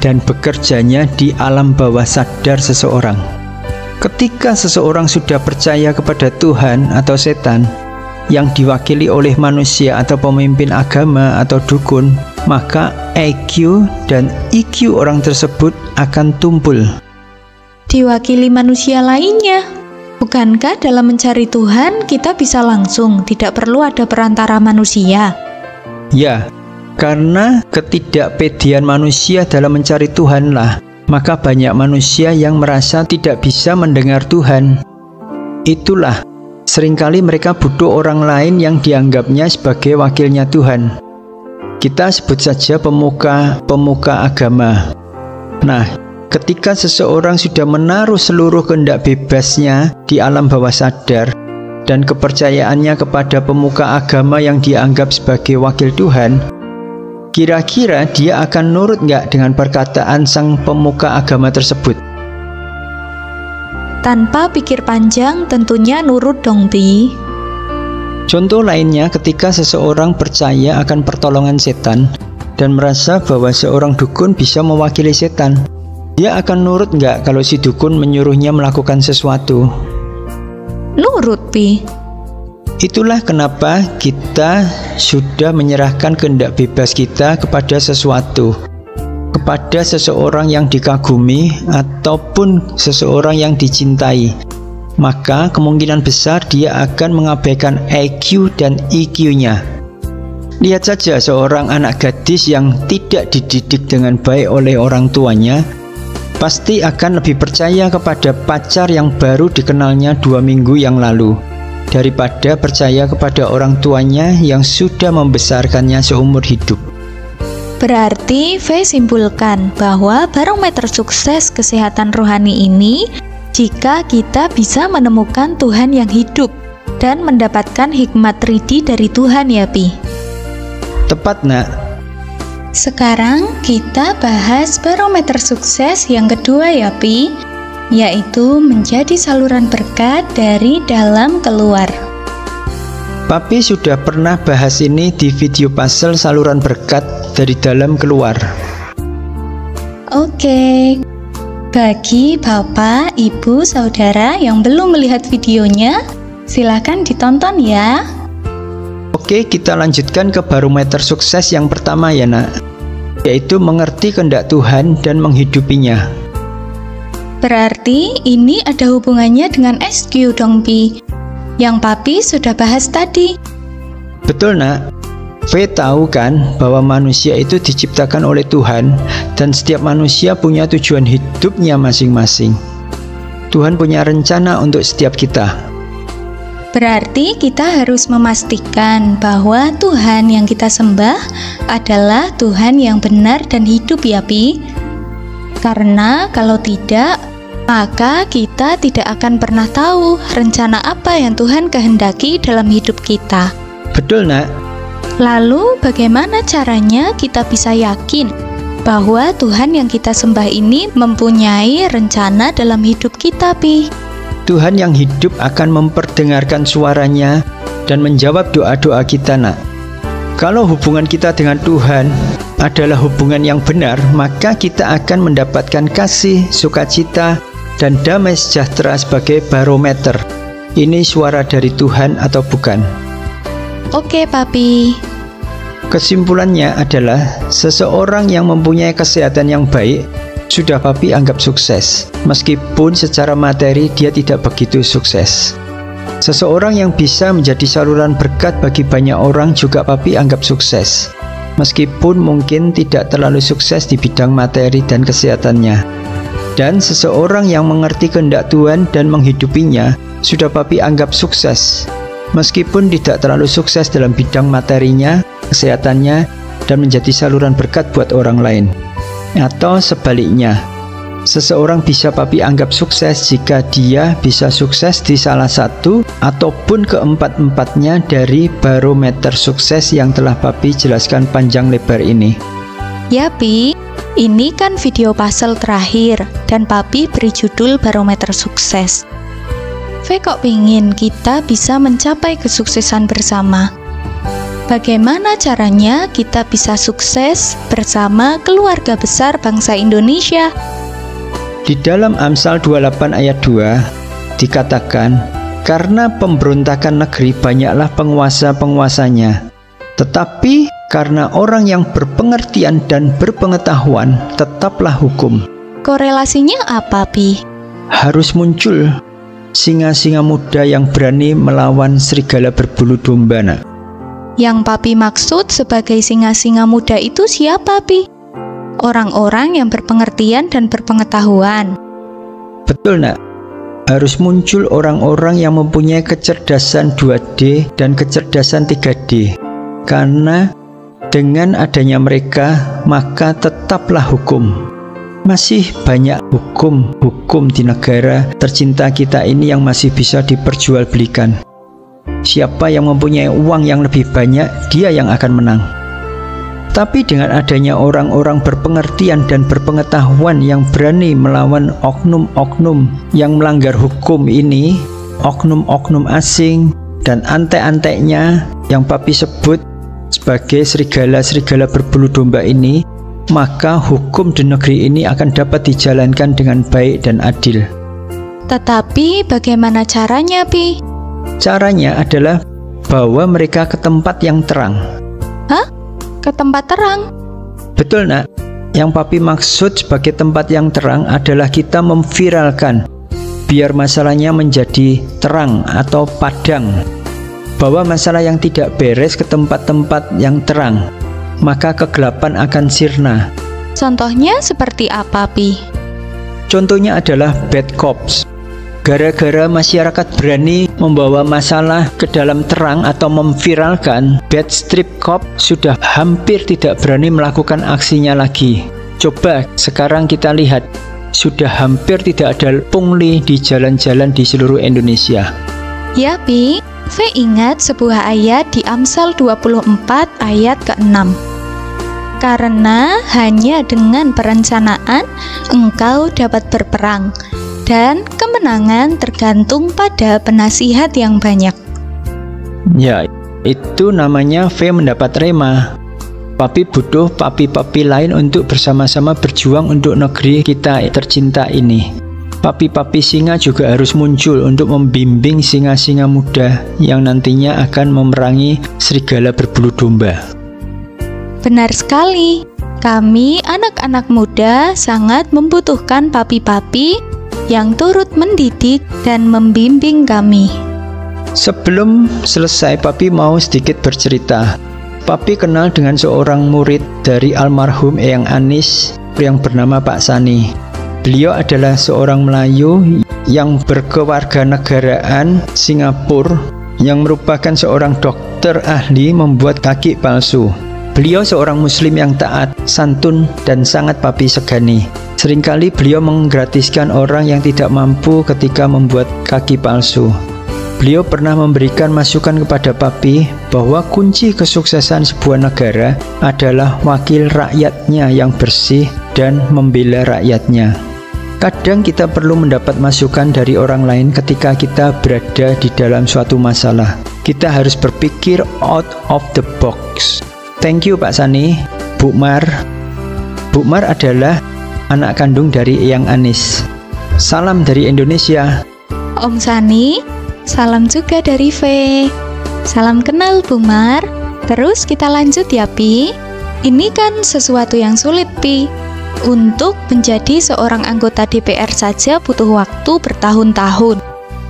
dan bekerjanya di alam bawah sadar seseorang. Ketika seseorang sudah percaya kepada Tuhan atau setan yang diwakili oleh manusia atau pemimpin agama atau dukun, maka IQ dan EQ orang tersebut akan tumpul. Diwakili manusia lainnya? Bukankah dalam mencari Tuhan kita bisa langsung, tidak perlu ada perantara manusia? Ya, karena ketidakpedean manusia dalam mencari Tuhanlah, maka banyak manusia yang merasa tidak bisa mendengar Tuhan. Itulah, seringkali mereka butuh orang lain yang dianggapnya sebagai wakilnya Tuhan. Kita sebut saja pemuka agama. Nah, ketika seseorang sudah menaruh seluruh kehendak bebasnya di alam bawah sadar dan kepercayaannya kepada pemuka agama yang dianggap sebagai wakil Tuhan, kira-kira dia akan nurut nggak dengan perkataan sang pemuka agama tersebut? Tanpa pikir panjang tentunya nurut dong, Pi. Contoh lainnya ketika seseorang percaya akan pertolongan setan dan merasa bahwa seorang dukun bisa mewakili setan. Dia akan nurut nggak kalau si dukun menyuruhnya melakukan sesuatu? Nurut, Pi. Itulah kenapa kita sudah menyerahkan kehendak bebas kita kepada sesuatu, kepada seseorang yang dikagumi ataupun seseorang yang dicintai. Maka kemungkinan besar dia akan mengabaikan IQ dan EQ-nya. Lihat saja seorang anak gadis yang tidak dididik dengan baik oleh orang tuanya, pasti akan lebih percaya kepada pacar yang baru dikenalnya 2 minggu yang lalu daripada percaya kepada orang tuanya yang sudah membesarkannya seumur hidup. Berarti V simpulkan bahwa barometer sukses kesehatan rohani ini jika kita bisa menemukan Tuhan yang hidup dan mendapatkan hikmat ridi dari Tuhan, ya Pi. Tepat, Nak. Sekarang kita bahas barometer sukses yang kedua, ya Pi, yaitu menjadi saluran berkat dari dalam keluar. Papi sudah pernah bahas ini di video puzzle saluran berkat dari dalam keluar. Oke. Bagi Bapak, Ibu, Saudara yang belum melihat videonya, silakan ditonton ya. Oke, kita lanjutkan ke barometer sukses yang pertama ya, Nak, yaitu mengerti kehendak Tuhan dan menghidupinya. Berarti ini ada hubungannya dengan SQ dong, Pi, yang Papi sudah bahas tadi. Betul, Nak. V tahu kan bahwa manusia itu diciptakan oleh Tuhan dan setiap manusia punya tujuan hidupnya masing-masing. Tuhan punya rencana untuk setiap kita. Berarti kita harus memastikan bahwa Tuhan yang kita sembah adalah Tuhan yang benar dan hidup, ya Pi. Karena kalau tidak, maka kita tidak akan pernah tahu rencana apa yang Tuhan kehendaki dalam hidup kita. Betul, Nak. Lalu bagaimana caranya kita bisa yakin bahwa Tuhan yang kita sembah ini mempunyai rencana dalam hidup kita, Pi? Tuhan yang hidup akan memperdengarkan suaranya dan menjawab doa-doa kita, Nak. Kalau hubungan kita dengan Tuhan adalah hubungan yang benar, maka kita akan mendapatkan kasih, sukacita, dan damai sejahtera sebagai barometer. Ini suara dari Tuhan atau bukan? Oke, Papi. Kesimpulannya adalah seseorang yang mempunyai kesehatan yang baik sudah Papi anggap sukses, meskipun secara materi dia tidak begitu sukses. Seseorang yang bisa menjadi saluran berkat bagi banyak orang juga Papi anggap sukses, meskipun mungkin tidak terlalu sukses di bidang materi dan kesehatannya. Dan seseorang yang mengerti kehendak Tuhan dan menghidupinya sudah Papi anggap sukses, meskipun tidak terlalu sukses dalam bidang materinya, kesehatannya, dan menjadi saluran berkat buat orang lain. Atau sebaliknya, seseorang bisa Papi anggap sukses jika dia bisa sukses di salah satu ataupun keempat-empatnya dari barometer sukses yang telah Papi jelaskan panjang lebar ini. Ya, Pi, ini kan video puzzle terakhir dan Papi beri judul barometer sukses. V kok pingin kita bisa mencapai kesuksesan bersama. Bagaimana caranya kita bisa sukses bersama keluarga besar bangsa Indonesia? Di dalam Amsal 28 ayat 2 dikatakan, karena pemberontakan negeri banyaklah penguasa-penguasanya, tetapi karena orang yang berpengertian dan berpengetahuan tetaplah hukum. Korelasinya apa, Pi? Harus muncul singa-singa muda yang berani melawan serigala berbulu domba, Nak. Yang Papi maksud sebagai singa-singa muda itu siapa, Pi? Orang-orang yang berpengertian dan berpengetahuan. Betul, Nak. Harus muncul orang-orang yang mempunyai kecerdasan 2D dan kecerdasan 3D. Karena dengan adanya mereka, maka tetaplah hukum. Masih banyak hukum di negara tercinta kita ini yang masih bisa diperjualbelikan. Siapa yang mempunyai uang yang lebih banyak, dia yang akan menang. Tapi dengan adanya orang-orang berpengertian dan berpengetahuan yang berani melawan oknum-oknum yang melanggar hukum ini, oknum-oknum asing dan antek-anteknya yang Papi sebut sebagai serigala-serigala berbulu domba ini, maka hukum di negeri ini akan dapat dijalankan dengan baik dan adil. Tetapi bagaimana caranya, Pi? Caranya adalah bawa mereka ke tempat yang terang. Hah? Ke tempat terang? Betul, Nak. Yang Papi maksud sebagai tempat yang terang adalah kita memviralkan, biar masalahnya menjadi terang atau padang. Bawa masalah yang tidak beres ke tempat-tempat yang terang, maka kegelapan akan sirna. Contohnya seperti apa, Pi? Contohnya adalah bad cops. Gara-gara masyarakat berani membawa masalah ke dalam terang atau memviralkan, bad strip cop sudah hampir tidak berani melakukan aksinya lagi. Coba sekarang kita lihat, sudah hampir tidak ada pungli di jalan-jalan di seluruh Indonesia. Ya, Pi. V ingat sebuah ayat di Amsal 24 ayat ke-6. Karena hanya dengan perencanaan engkau dapat berperang, dan kemenangan tergantung pada penasihat yang banyak. Ya, itu namanya V mendapat rema. Papi butuh papi-papi lain untuk bersama-sama berjuang untuk negeri kita tercinta ini. Papi-papi singa juga harus muncul untuk membimbing singa-singa muda yang nantinya akan memerangi serigala berbulu domba. Benar sekali. Kami anak-anak muda sangat membutuhkan papi-papi yang turut mendidik dan membimbing kami. Sebelum selesai, Papi mau sedikit bercerita. Papi kenal dengan seorang murid dari almarhum Eyang Anis yang bernama Pak Sani. Beliau adalah seorang Melayu yang berkewarganegaraan Singapura yang merupakan seorang dokter ahli membuat kaki palsu. Beliau seorang muslim yang taat, santun, dan sangat Papi segani. Seringkali beliau menggratiskan orang yang tidak mampu ketika membuat kaki palsu. Beliau pernah memberikan masukan kepada Papi bahwa kunci kesuksesan sebuah negara adalah wakil rakyatnya yang bersih dan membela rakyatnya. Kadang kita perlu mendapat masukan dari orang lain ketika kita berada di dalam suatu masalah. Kita harus berpikir out of the box. Thank you Pak Sani. Bu Mar. Bu Mar adalah anak kandung dari Eyang Anis. Salam dari Indonesia. Om Sani, salam juga dari V. Salam kenal Bu Mar. Terus kita lanjut ya Pi. Ini kan sesuatu yang sulit Pi. Untuk menjadi seorang anggota DPR saja butuh waktu bertahun-tahun.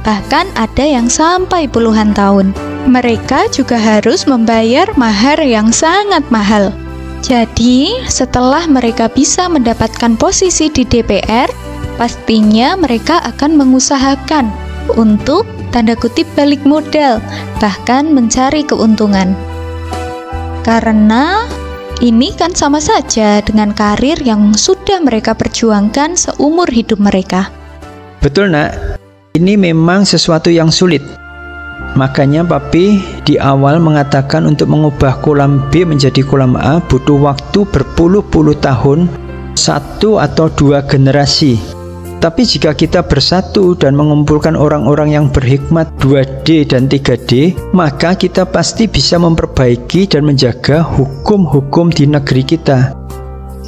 Bahkan ada yang sampai puluhan tahun. Mereka juga harus membayar mahar yang sangat mahal. Jadi, setelah mereka bisa mendapatkan posisi di DPR, pastinya mereka akan mengusahakan untuk tanda kutip balik modal, bahkan mencari keuntungan. Karena ini kan sama saja dengan karir yang sudah mereka perjuangkan seumur hidup mereka. Betul Nak, ini memang sesuatu yang sulit. Makanya Papi di awal mengatakan untuk mengubah kolam B menjadi kolam A butuh waktu berpuluh-puluh tahun, 1 atau 2 generasi. Tapi jika kita bersatu dan mengumpulkan orang-orang yang berhikmat 2D dan 3D, maka kita pasti bisa memperbaiki dan menjaga hukum-hukum di negeri kita.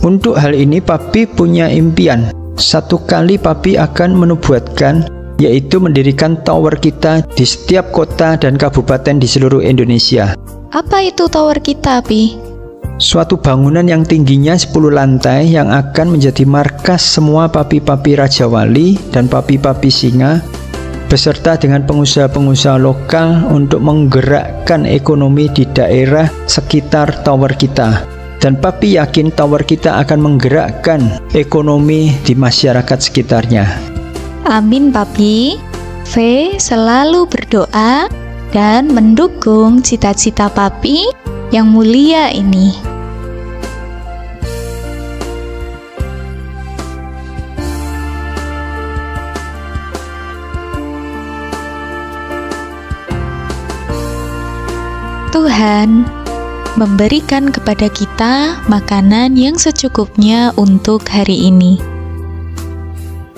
Untuk hal ini Papi punya impian. Satu kali Papi akan menubuatkan, yaitu mendirikan tower kita di setiap kota dan kabupaten di seluruh Indonesia. Apa itu tower kita, Pi? Suatu bangunan yang tingginya 10 lantai yang akan menjadi markas semua papi-papi Raja Wali dan papi-papi Singa beserta dengan pengusaha-pengusaha lokal untuk menggerakkan ekonomi di daerah sekitar tower kita. Dan Papi yakin tower kita akan menggerakkan ekonomi di masyarakat sekitarnya. Amin Papi. V selalu berdoa dan mendukung cita-cita Papi yang mulia ini. Tuhan memberikan kepada kita makanan yang secukupnya untuk hari ini.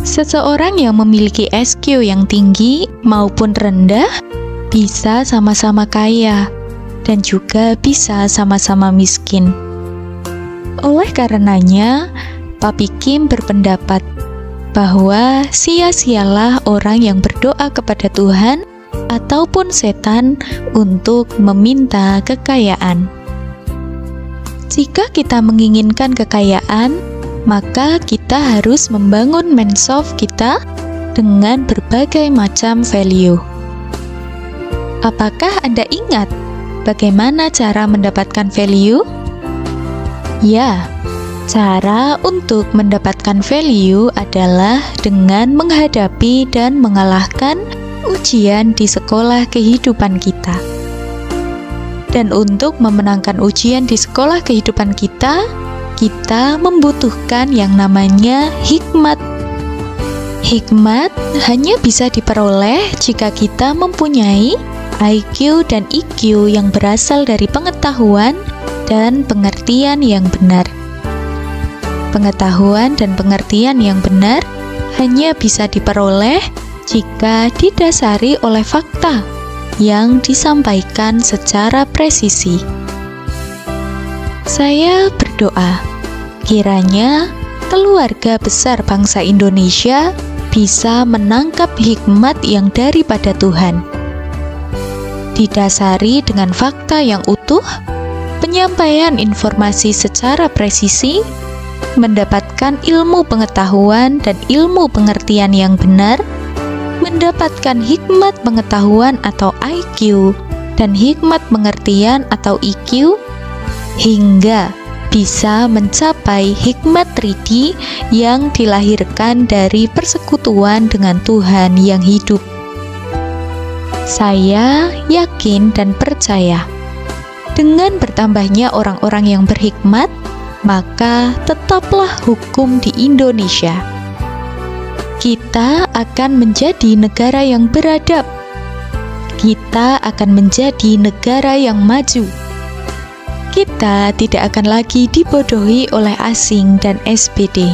Seseorang yang memiliki SQ yang tinggi maupun rendah bisa sama-sama kaya dan juga bisa sama-sama miskin. Oleh karenanya, Papi Kim berpendapat bahwa sia-sialah orang yang berdoa kepada Tuhan ataupun setan untuk meminta kekayaan. Jika kita menginginkan kekayaan, maka kita harus membangun mensos kita dengan berbagai macam value. Apakah Anda ingat bagaimana cara mendapatkan value? Ya, cara untuk mendapatkan value adalah dengan menghadapi dan mengalahkan ujian di sekolah kehidupan kita. Dan untuk memenangkan ujian di sekolah kehidupan kita membutuhkan yang namanya hikmat. Hikmat hanya bisa diperoleh jika kita mempunyai IQ dan EQ yang berasal dari pengetahuan dan pengertian yang benar. Pengetahuan dan pengertian yang benar hanya bisa diperoleh jika didasari oleh fakta yang disampaikan secara presisi. Saya berdoa, kiranya keluarga besar bangsa Indonesia bisa menangkap hikmat yang daripada Tuhan. Didasari dengan fakta yang utuh, penyampaian informasi secara presisi, mendapatkan ilmu pengetahuan dan ilmu pengertian yang benar, mendapatkan hikmat pengetahuan atau IQ dan hikmat pengertian atau EQ, hingga bisa mencapai hikmat 3D yang dilahirkan dari persekutuan dengan Tuhan yang hidup. Saya yakin dan percaya, dengan bertambahnya orang-orang yang berhikmat, maka tetaplah hukum di Indonesia. Kita akan menjadi negara yang beradab. Kita akan menjadi negara yang maju. Kita tidak akan lagi dibodohi oleh asing dan SPD.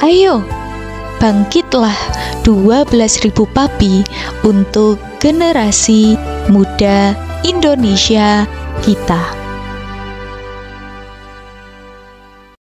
Ayo, bangkitlah 12.000 papi untuk generasi muda Indonesia kita.